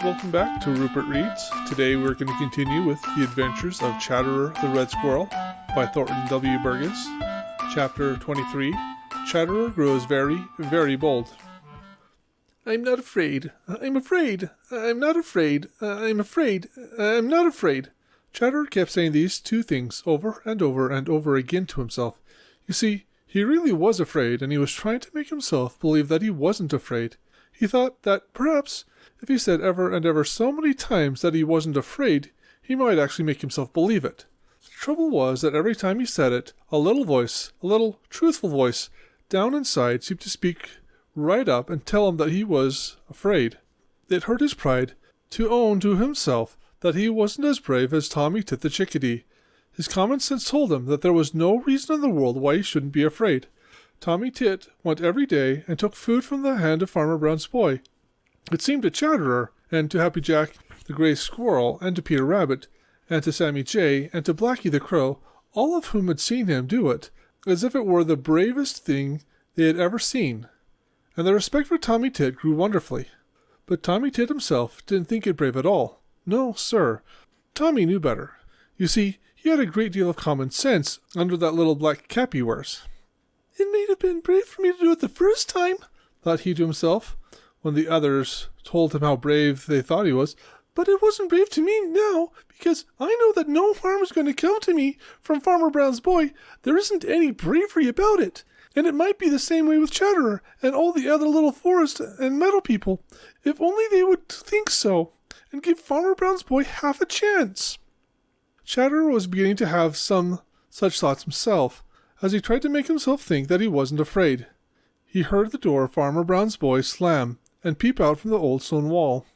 Welcome back to Rupert Reads. Today we're going to continue with The Adventures of Chatterer the Red Squirrel by Thornton W Burgess. Chapter 23, Chatterer Grows Very, Very Bold. I'm not afraid. I'm afraid. I'm not afraid. I'm afraid. I'm not afraid. Chatterer kept saying these two things over and over and over again to himself. You see, he really was afraid, and he was trying to make himself believe that he wasn't afraid. He thought that perhaps if he said ever and ever so many times that he wasn't afraid, he might actually make himself believe it. The trouble was that every time he said it, a little voice, a little truthful voice, down inside seemed to speak right up and tell him that he was afraid. It hurt his pride to own to himself that he wasn't as brave as Tommy Tit the Chickadee. His common sense told him that there was no reason in the world why he shouldn't be afraid. Tommy Tit went every day and took food from the hand of Farmer Brown's boy. It seemed to Chatterer, and to Happy Jack the Gray Squirrel, and to Peter Rabbit, and to Sammy Jay, and to Blacky the Crow, all of whom had seen him do it, as if it were the bravest thing they had ever seen. And their respect for Tommy Tit grew wonderfully. But Tommy Tit himself didn't think it brave at all. No, sir. Tommy knew better. You see, he had a great deal of common sense under that little black cap he wears. It may have been brave for me to do it the first time, thought he to himself, when the others told him how brave they thought he was, but it wasn't brave to me now, because I know that no harm is going to come to me from Farmer Brown's boy. There isn't any bravery about it, and it might be the same way with Chatterer and all the other little forest and meadow people, if only they would think so, and give Farmer Brown's boy half a chance. Chatterer was beginning to have some such thoughts himself, as he tried to make himself think that he wasn't afraid. He heard the door of Farmer Brown's boy slam and peep out from the old stone wall.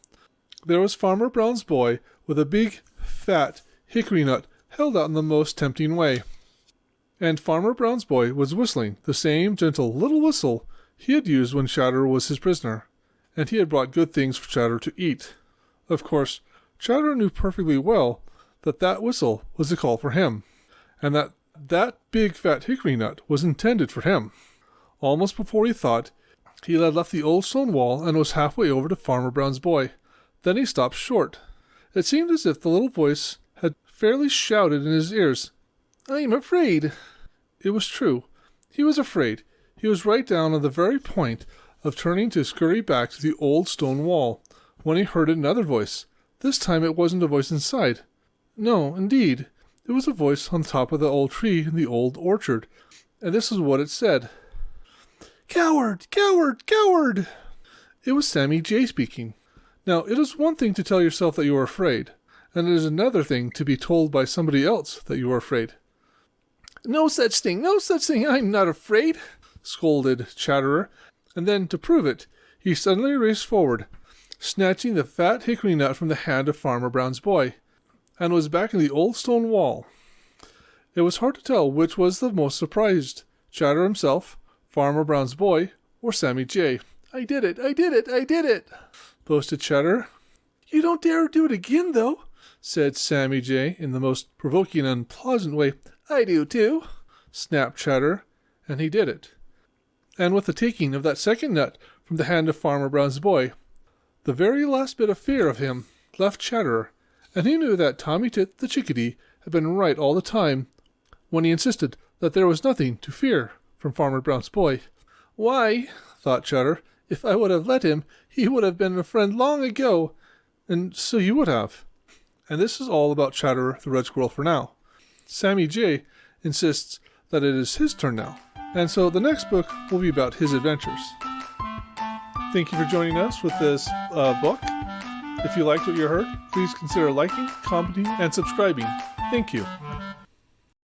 There was Farmer Brown's boy with a big, fat hickory nut held out in the most tempting way. And Farmer Brown's boy was whistling the same gentle little whistle he had used when Chatterer was his prisoner, and he had brought good things for Chatterer to eat. Of course, Chatterer knew perfectly well that that whistle was a call for him, and that big fat hickory nut was intended for him. Almost before he thought, he had left the old stone wall and was halfway over to Farmer Brown's boy. Then he stopped short. It seemed as if the little voice had fairly shouted in his ears, "I'm afraid." It was true. He was afraid. He was right down on the very point of turning to scurry back to the old stone wall, when he heard another voice. This time it wasn't a voice inside. No, indeed. It was a voice on the top of the old tree in the old orchard, and this is what it said. "Coward! Coward! Coward!" It was Sammy Jay speaking. Now, it is one thing to tell yourself that you are afraid, and it is another thing to be told by somebody else that you are afraid. "No such thing! No such thing! I'm not afraid!" scolded Chatterer, and then, to prove it, he suddenly raced forward, snatching the fat hickory nut from the hand of Farmer Brown's boy, and was back in the old stone wall. It was hard to tell which was the most surprised, Chatterer himself, Farmer Brown's boy, or Sammy Jay. "I did it! I did it! I did it!" boasted Chatterer. "You don't dare do it again, though," said Sammy Jay in the most provoking and unpleasant way. "I do, too," snapped Chatterer, and he did it. And with the taking of that second nut from the hand of Farmer Brown's boy, the very last bit of fear of him left Chatterer, and he knew that Tommy Tit the Chickadee had been right all the time when he insisted that there was nothing to fear from Farmer Brown's boy. "Why," thought Chatterer, "if I would have let him, he would have been a friend long ago, and so you would have." And this is all about Chatterer the Red Squirrel for now. Sammy Jay insists that it is his turn now, and so the next book will be about his adventures. Thank you for joining us with this book. If you liked what you heard, please consider liking, commenting, and subscribing. Thank you.